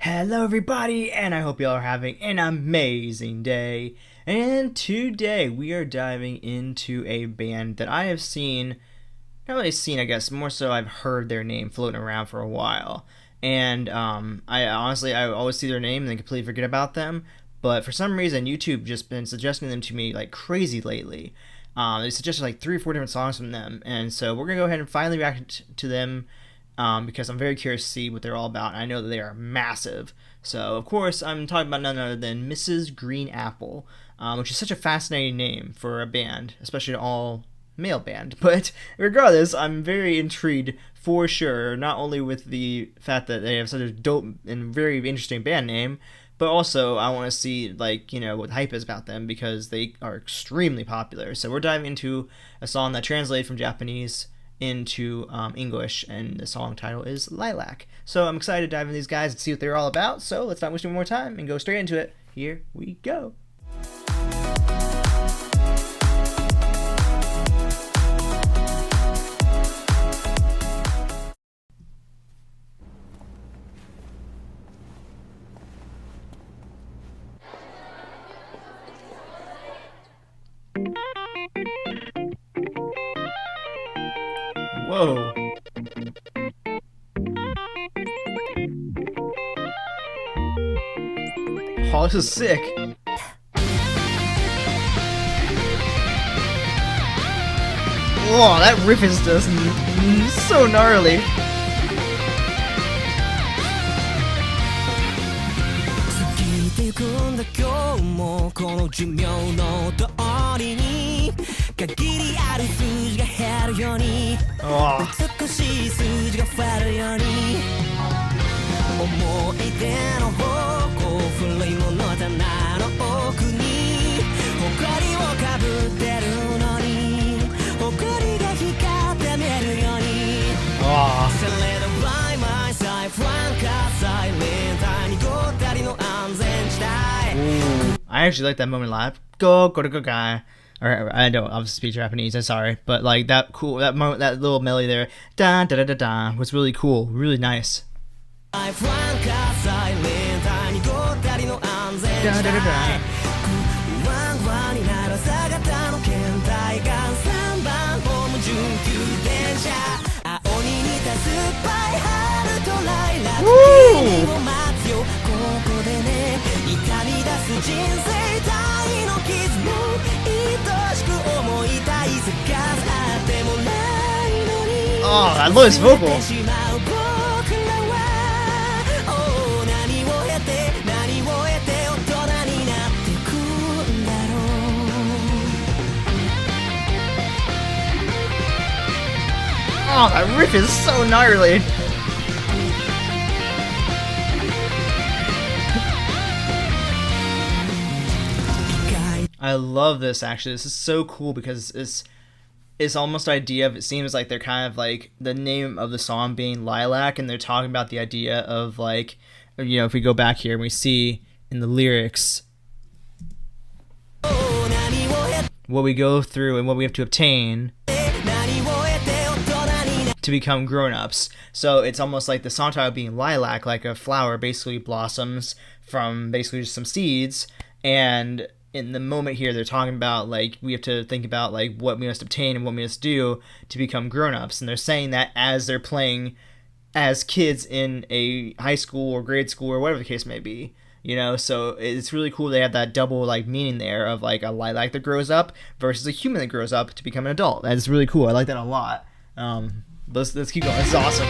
Hello, everybody, and I hope y'all are having an amazing day. And today we are diving into a band that I have seen, not really seen, I guess, more so I've heard their name floating around for a while. And I always see their name and then completely forget about them. But for some reason, YouTube just been suggesting them to me like crazy lately. They suggested like three or four different songs from them, and so we're gonna go ahead and finally react to them because I'm very curious to see what they're all about. And I know that they are massive. So, of course, I'm talking about none other than Mrs. Green Apple, which is such a fascinating name for a band, especially an all male band. But regardless, I'm very intrigued for sure, not only with the fact that they have such a dope and very interesting band name, but also I want to see what the hype is about them because they are extremely popular. So we're diving into a song that translated from Japanese into English, and the song title is Lilac. So I'm excited to dive into these guys and see what they're all about. So let's not waste any more time and go straight into it. Here we go. Whoa. Oh, this is sick. Whoa, that riff is just so gnarly. Oh. 思い出の方向古いもの棚の奥に埃をかぶってるのに埃が光って見えるように Celebrate by my side フランカサイレンタにごったりの安全地帯 I actually like that moment live. Go guy. Or I don't obviously speak Japanese. I'm sorry, but like that moment, that little melody there, da da da da da, was really cool, really nice. Da, da, da, da. Woo! Oh, I love his vocal. Oh, that riff is so gnarly. I love this actually. This is so cool because it's almost idea of, it seems like they're kind of like the name of the song being Lilac, and they're talking about the idea of like, you know, if we go back here and we see in the lyrics what we go through and what we have to obtain to become grown-ups. So it's almost like the song title being Lilac, like a flower basically blossoms from basically just some seeds, and in the moment here they're talking about like we have to think about like what we must obtain and what we must do to become grown-ups, and they're saying that as they're playing as kids in a high school or grade school or whatever the case may be, you know. So it's really cool they have that double like meaning there of like a lilac that grows up versus a human that grows up to become an adult. That's really cool. I like that a lot. Let's keep going. This is awesome.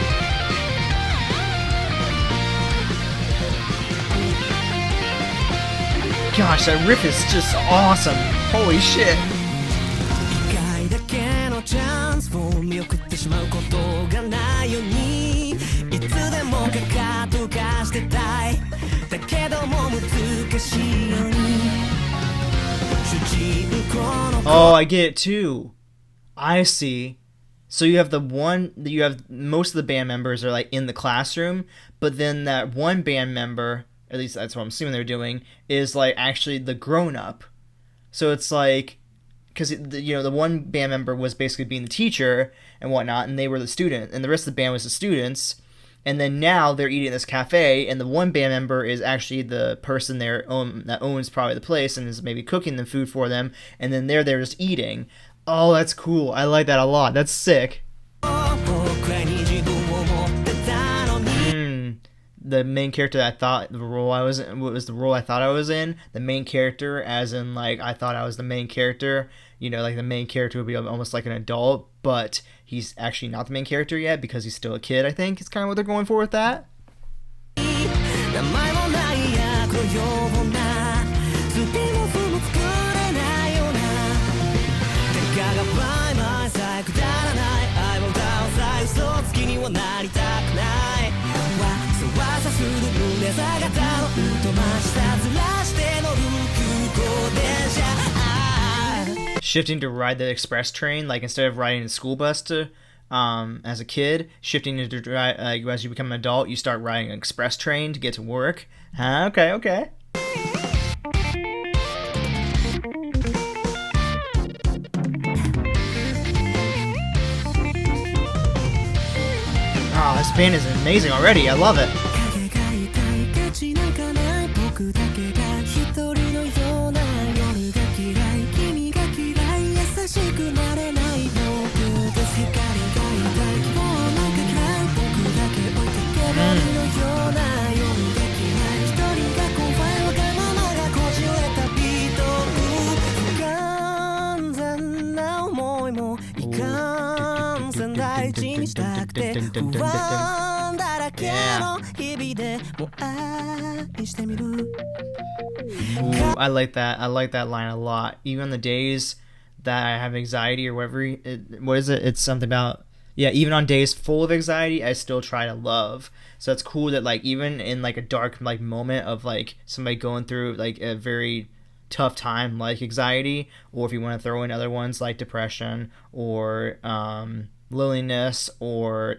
Gosh, that riff is just awesome. Holy shit. Oh, I get it too. I see. So you have most of the band members are like in the classroom, but then that one band member, at least that's what I'm assuming they're doing, is like actually the grown-up. So it's like, because the one band member was basically being the teacher and whatnot, and they were the student, and the rest of the band was the students, And then now they're eating at this cafe, and the one band member is actually the person there that owns probably the place and is maybe cooking the food for them. And then they're there just eating. Oh, that's cool. I like that a lot. That's sick. The main character that I thought the role I was in, what was the role I thought I was in, the main character, as in like I thought I was the main character, you know, like the main character would be almost like an adult, but he's actually not the main character yet because he's still a kid. I think is kind of what they're going for with that. Shifting to ride the express train, like instead of riding the school bus to as a kid, shifting to drive as you become an adult, you start riding an express train to get to work. Okay, okay. Oh, this band is amazing already. I love it. Ooh, I like that. I like that line a lot. Even on the days that I have anxiety or whatever, what is it? It's something about, yeah, even on days full of anxiety, I still try to love. So it's cool that like even in like a dark like moment of like somebody going through like a very tough time like anxiety, or if you want to throw in other ones like depression or loneliness or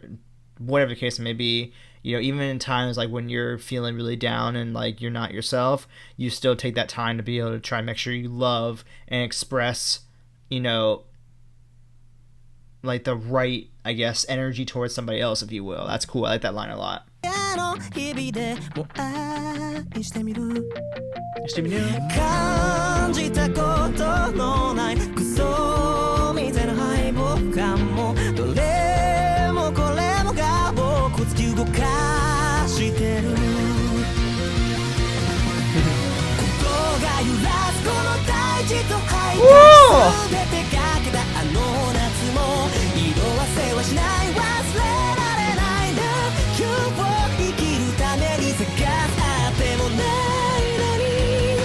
whatever the case may be, you know, even in times like when you're feeling really down and like you're not yourself, you still take that time to be able to try and make sure you love and express, you know, like the right, I guess, energy towards somebody else, if you will. That's cool. I like that line a lot.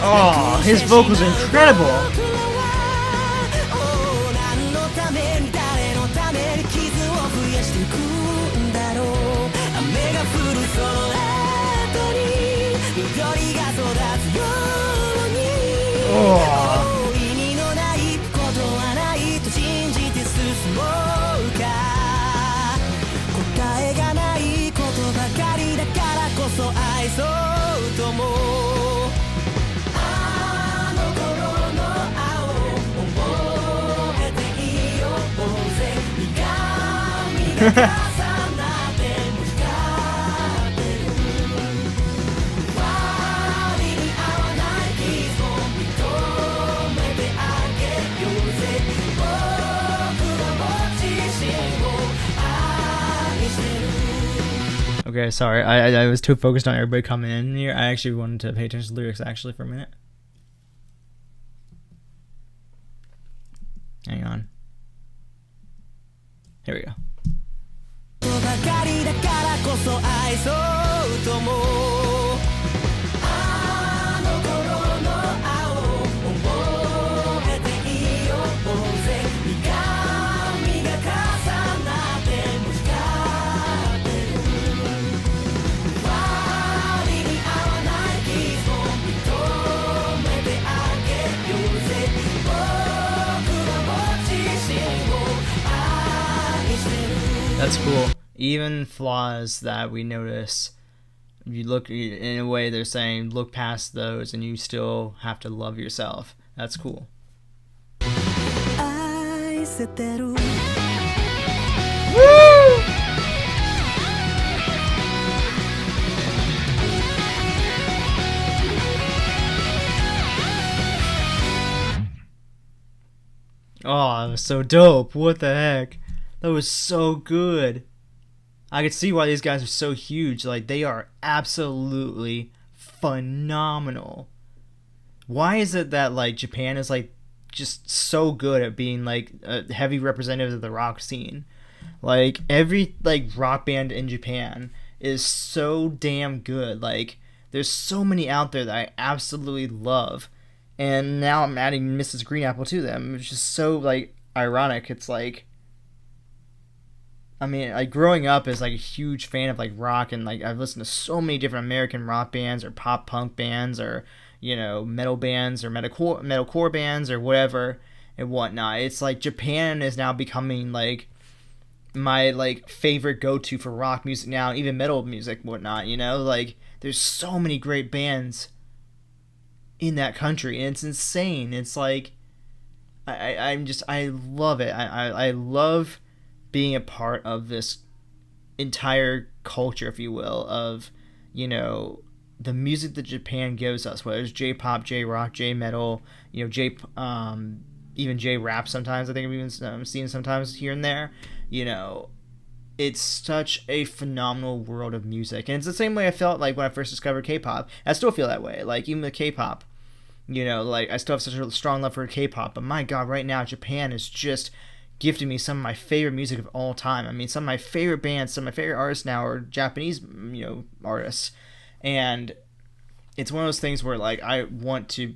Oh, his vocals are incredible. Oh. Okay, sorry. I was too focused on everybody coming in here. I actually wanted to pay attention to the lyrics actually for a minute. Hang on. Here we go. That's cool. Even flaws that we notice, you look in a way they're saying look past those and you still have to love yourself. That's cool. Woo! Oh, that was so dope. What the heck? That was so good. I could see why these guys are so huge. Like, they are absolutely phenomenal. Why is it that, like, Japan is, like, just so good at being, like, a heavy representative of the rock scene? Like, every, like, rock band in Japan is so damn good. Like, there's so many out there that I absolutely love. And now I'm adding Mrs. Green Apple to them, which is so, like, ironic. It's like, I mean, like, growing up as, like, a huge fan of, like, rock, and, like, I've listened to so many different American rock bands or pop punk bands or, you know, metal bands or metalcore bands or whatever and whatnot. It's like Japan is now becoming, like, my, like, favorite go-to for rock music now, even metal music and whatnot, you know? Like, there's so many great bands in that country, and it's insane. It's like, I love it. I love being a part of this entire culture, if you will, of, you know, the music that Japan gives us, whether it's J-pop, J-rock, J-metal, you know, even J-rap sometimes, I think I've even seen sometimes here and there, you know, it's such a phenomenal world of music. And it's the same way I felt like when I first discovered K-pop. I still feel that way. Like, even with K-pop, you know, like, I still have such a strong love for K-pop. But my God, right now, Japan is just gifting me some of my favorite music of all time. I mean, some of my favorite bands, some of my favorite artists now are Japanese, you know, artists. And it's one of those things where, like, I want to,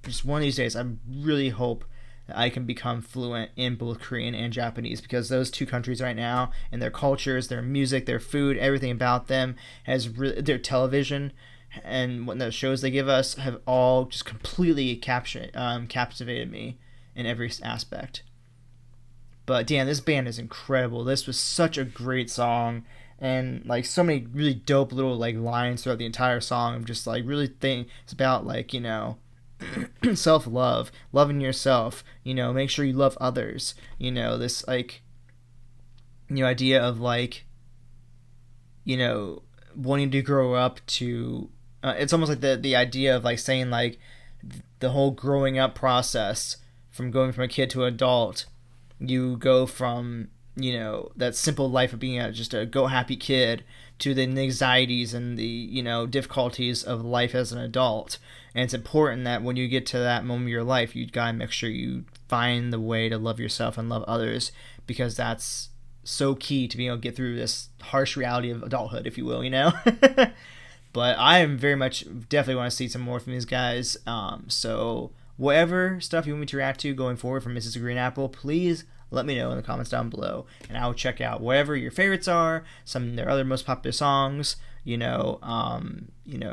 just one of these days, I really hope that I can become fluent in both Korean and Japanese, because those two countries right now, and their cultures, their music, their food, everything about them has really, their television and what the shows they give us have all just completely captivated me in every aspect. But damn, this band is incredible. This was such a great song, and like so many really dope little like lines throughout the entire song. I'm just like really think it's about, like, you know, self-love, loving yourself, you know, make sure you love others, you know, this, like, you know, idea of, like, you know, wanting to grow up to it's almost like the idea of, like, saying, like, the whole growing up process from going from a kid to an adult. You go from, you know, that simple life of being just a go happy kid to the anxieties and the, you know, difficulties of life as an adult. And it's important that when you get to that moment of your life, you gotta make sure you find the way to love yourself and love others, because that's so key to being able to get through this harsh reality of adulthood, if you will, you know? But I am very much definitely want to see some more from these guys. So whatever stuff you want me to react to going forward from Mrs. Green Apple, please let me know in the comments down below, and I'll check out whatever your favorites are, some of their other most popular songs, you know,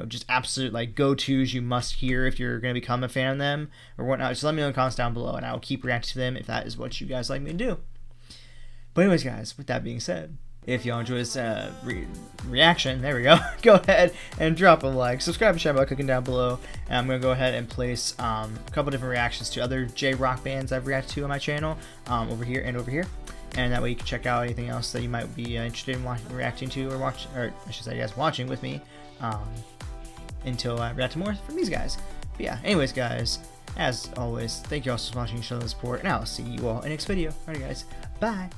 just absolute, like, go-tos you must hear if you're going to become a fan of them or whatnot. Just let me know in the comments down below, and I'll keep reacting to them if that is what you guys like me to do. But anyways, guys, with that being said, if y'all enjoy this reaction, there we go, go ahead and drop a like, subscribe and share by clicking down below, and I'm going to go ahead and place a couple different reactions to other J-rock bands I've reacted to on my channel, over here and over here, and that way you can check out anything else that you might be interested in reacting to, or I should say, I guess, watching with me, until I react to more from these guys. But yeah, anyways, guys, as always, thank you all for watching, showing the support, and I'll see you all in the next video. Alright, guys, bye!